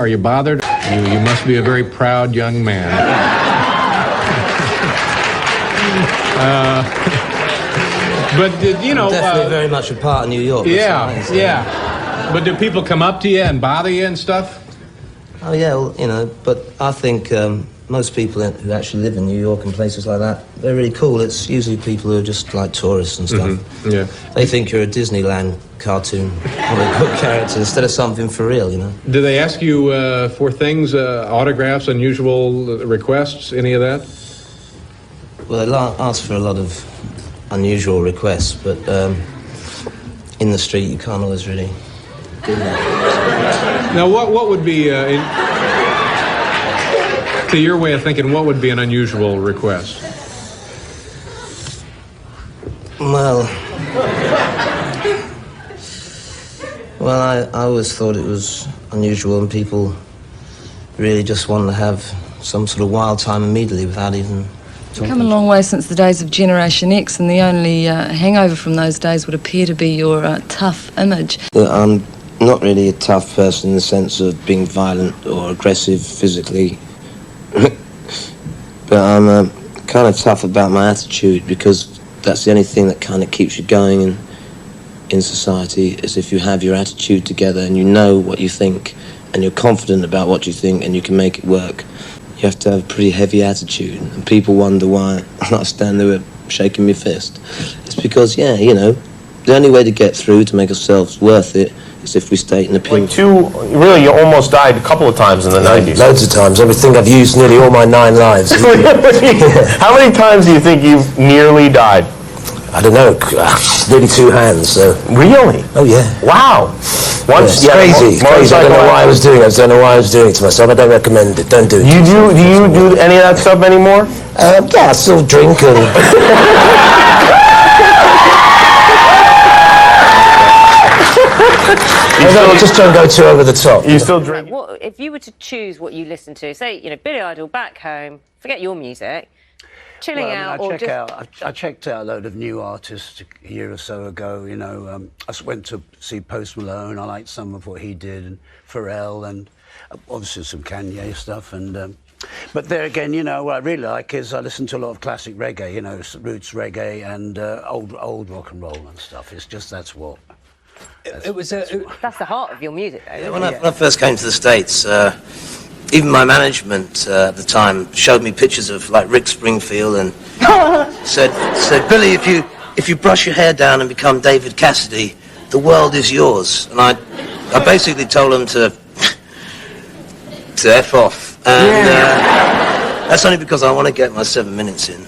Are you bothered? You must be a very proud young man. But you know, definitely very much a part of New York. Yeah, yeah. But do people come up to you and bother you and stuff? Oh yeah, well, you know. But I think most people who actually live in New York and places like that, they're really cool. It's usually people who are just like tourists and stuff. Mm-hmm. Yeah. They think you're a Disneyland cartoon comic book character instead of something for real, you know. Do they ask you for things, autographs, unusual requests, any of that? Well, they ask for a lot of unusual requests, but in the street you can't always really do that. Now, what would be, to your way of thinking, what would be an unusual request? Well, I always thought it was unusual and people really just wanted to have some sort of wild time immediately without even talking. You've come a long way since the days of Generation X, and the only hangover from those days would appear to be your tough image. I'm not really a tough person in the sense of being violent or aggressive physically. But I'm kind of tough about my attitude, because that's the only thing that kind of keeps you going in society, is if you have your attitude together and you know what you think and you're confident about what you think and you can make it work. You have to have a pretty heavy attitude, and people wonder why I stand there shaking my fist. It's because, yeah, you know, the only way to get through, to make ourselves worth it, is if we stay in the pink. Really, you almost died a couple of times in the 90s. Loads of times. I think I've used nearly all my 9 lives. How many times do you think you've nearly died? I don't know, nearly 2 hands, so... Really? Oh, yeah. Wow. Once, yeah, it's crazy. Crazy. I don't know why I was doing it. I don't know why I was doing it to myself. I don't recommend it. Don't do it. Do you do any of that stuff anymore? Yeah, I still drink and... I just don't go too over the top. You still drink? What, if you were to choose what you listen to, say, you know, Billy Idol, back home, forget your music, chilling out, or just... I checked out a load of new artists a year or so ago, you know. I went to see Post Malone. I liked some of what he did, and Pharrell, and obviously some Kanye stuff. And but there again, you know, what I really like is I listen to a lot of classic reggae, you know, roots reggae and old rock and roll and stuff. It's just that's the heart of your music, though. Yeah, when I first came to the States, even my management at the time showed me pictures of like Rick Springfield and said, Billy, if you brush your hair down and become David Cassidy, the world is yours. And I basically told them to F off. And that's only because I want to get my 7 minutes in.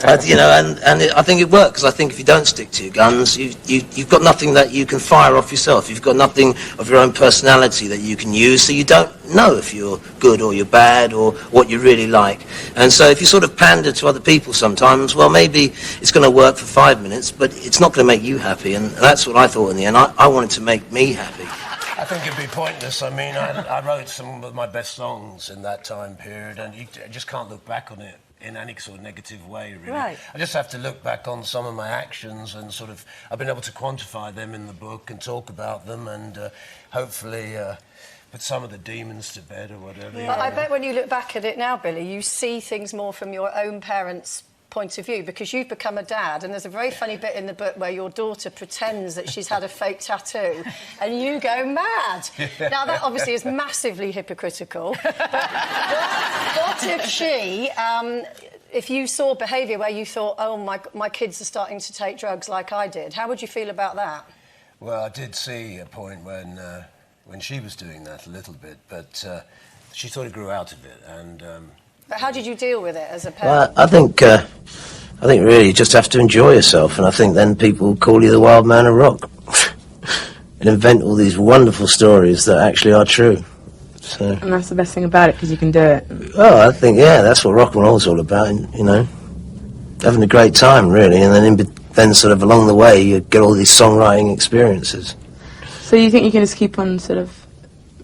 And, you know, and I think it works, because I think if you don't stick to your guns, you've got nothing that you can fire off yourself. You've got nothing of your own personality that you can use, so you don't know if you're good or you're bad or what you really like. And so if you sort of pander to other people sometimes, well, maybe it's going to work for 5 minutes, but it's not going to make you happy. And that's what I thought in the end. I wanted to make me happy. I think it'd be pointless. I mean, I wrote some of my best songs in that time period, and you just can't look back on it in any sort of negative way, really. Right. I just have to look back on some of my actions, and sort of, I've been able to quantify them in the book and talk about them, and hopefully put some of the demons to bed or whatever. But I bet when you look back at it now, Billy, you see things more from your own parents' point of view, because you've become a dad, and there's a very funny bit in the book where your daughter pretends that she's had a fake tattoo and you go mad. Now that obviously is massively hypocritical, but what if she if you saw behaviour where you thought, oh, my kids are starting to take drugs like I did, how would you feel about that? Well, I did see a point when she was doing that a little bit, but she sort of grew out of it, and But how did you deal with it as a parent? Well, I think really you just have to enjoy yourself, and I think then people call you the wild man of rock and invent all these wonderful stories that actually are true. So, and that's the best thing about it, because you can do it. Oh, I think, yeah, that's what rock and roll's all about, you know, having a great time, really, and then sort of along the way you get all these songwriting experiences. So you think you can just keep on sort of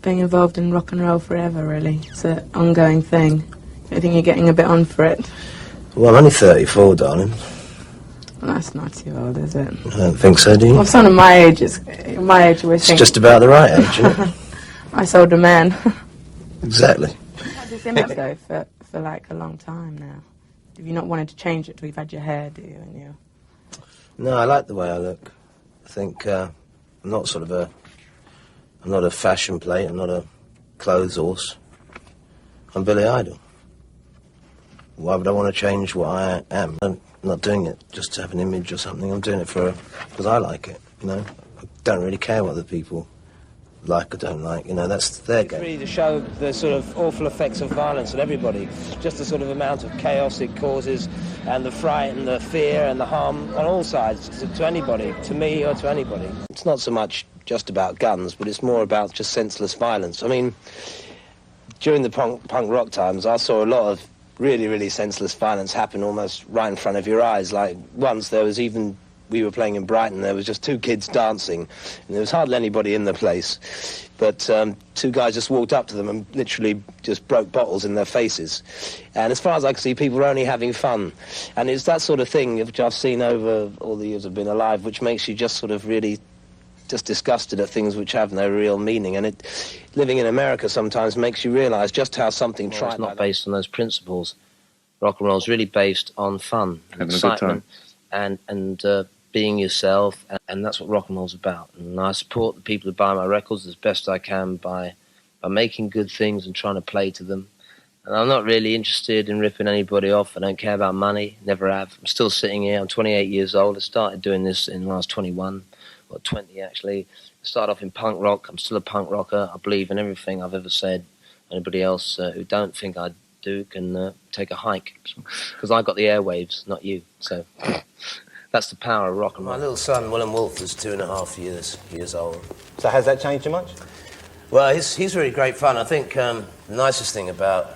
being involved in rock and roll forever, really? It's an ongoing thing. I think you're getting a bit on for it. Well, I'm only 34, darling. Well, that's not too old, is it? I don't think so, do you? Well, someone of my age we're It's just about the right age, isn't it? I sold a man. Exactly. Had this image though for like a long time now. Have you not wanted to change it till you've had your hair, do you? And you? No, I like the way I look. I think I'm not a fashion plate. I'm not a clothes horse. I'm Billy Idol. Why would I want to change what I am? I'm not doing it just to have an image or something. I'm doing it because I like it, you know. I don't really care what other people like or don't like, you know, that's their game. Really to show the sort of awful effects of violence on everybody, just the sort of amount of chaos it causes and the fright and the fear and the harm on all sides to anybody, to me or to anybody. It's not so much just about guns, but it's more about just senseless violence. I mean, during the punk rock times, I saw a lot of really, really senseless violence happen almost right in front of your eyes. Like once we were playing in Brighton, there was just two kids dancing, and there was hardly anybody in the place. But two guys just walked up to them and literally just broke bottles in their faces. And as far as I can see, people were only having fun. And it's that sort of thing which I've seen over all the years I've been alive, which makes you just sort of really just disgusted at things which have no real meaning. And living in America sometimes makes you realise just how something It's not based on those principles. Rock and roll is really based on fun, Having excitement, a good time. and being yourself, and that's what rock and roll's about. And I support the people who buy my records as best I can by making good things and trying to play to them. And I'm not really interested in ripping anybody off. I don't care about money, never have. I'm still sitting here, I'm 28 years old. I started doing this when I was 21, or 20 actually. I started off in punk rock. I'm still a punk rocker. I believe in everything I've ever said. Anybody else who don't think I do can take a hike, because I got the airwaves, not you. So that's the power of rock and roll. My little son, Willem Wolf, is 2.5 years old. So has that changed you much? Well, he's really great fun. I think the nicest thing about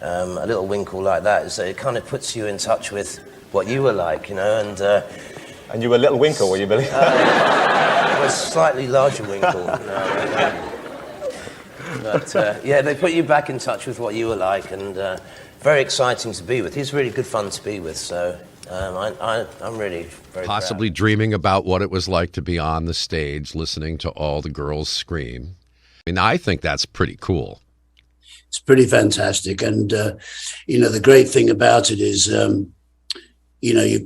a little winkle like that is that it kind of puts you in touch with what you were like, you know, And you were a little winkle, were you, Billy? a slightly larger winkle, you know. But, yeah, they put you back in touch with what you were like, and very exciting to be with. He's really good fun to be with, so I'm really very Possibly proud. dreaming about what it was like to be on the stage, listening to all the girls scream. I mean, I think that's pretty cool. It's pretty fantastic. And, you know, the great thing about it is, you know,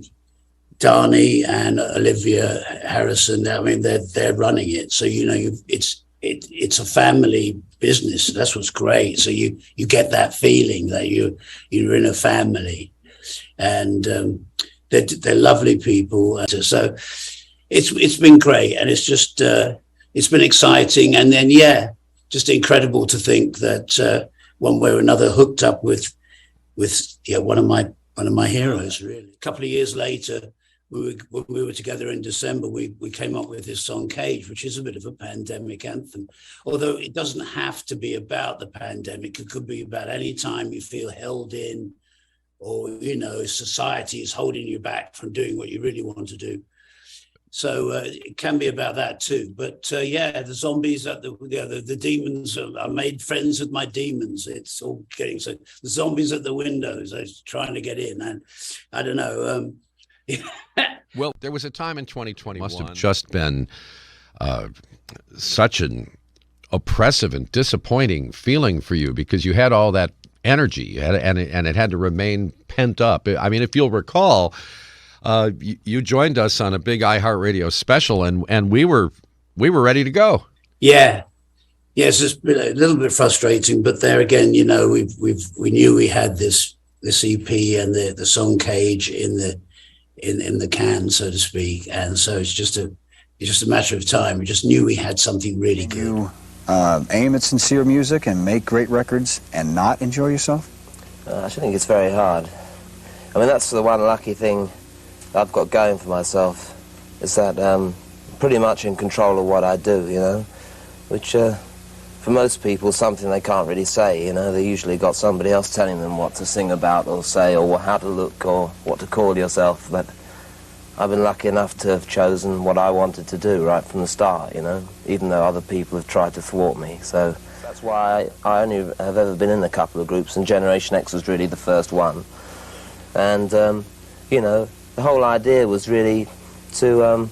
Darnie and Olivia Harrison, I mean, they're running it. So, you know, it's a family business. That's what's great. So you get that feeling that you're in a family, and they're lovely people. So it's been great, and it's just it's been exciting. And then just incredible to think that one way or another hooked up with one of my heroes. Really, a couple of years later, when we were together in December, we came up with this song Cage, which is a bit of a pandemic anthem. Although it doesn't have to be about the pandemic. It could be about any time you feel held in, or, you know, society is holding you back from doing what you really want to do. So it can be about that too. But the zombies, the demons, I made friends with my demons. It's all getting so. The zombies at the windows, I was trying to get in, and I don't know. Well, there was a time in 2021. Must have just been such an oppressive and disappointing feeling for you, because you had all that energy, and it had to remain pent up. I mean, if you'll recall, you joined us on a big iHeartRadio special, and we were ready to go. Yeah. Yes, it's been a little bit frustrating, but there again, you know, we knew we had this EP and the song Cage in the can, so to speak, and so it's just a matter of time. We just knew we had something really good. You aim at sincere music and make great records and not enjoy yourself? I actually think it's very hard. I mean, that's the one lucky thing I've got going for myself, is that I'm pretty much in control of what I do, you know, which for most people is something they can't really say, you know. They usually got somebody else telling them what to sing about or say, or how to look or what to call yourself. But I've been lucky enough to have chosen what I wanted to do right from the start, you know, even though other people have tried to thwart me. So that's why I only have ever been in a couple of groups, and Generation X was really the first one. And, you know, the whole idea was really to,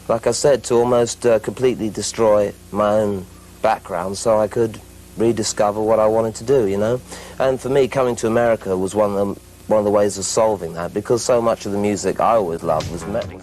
like I said, to almost completely destroy my own background so I could rediscover what I wanted to do, you know. And for me, coming to America was one of the ways of solving that, because so much of the music I always loved was metal.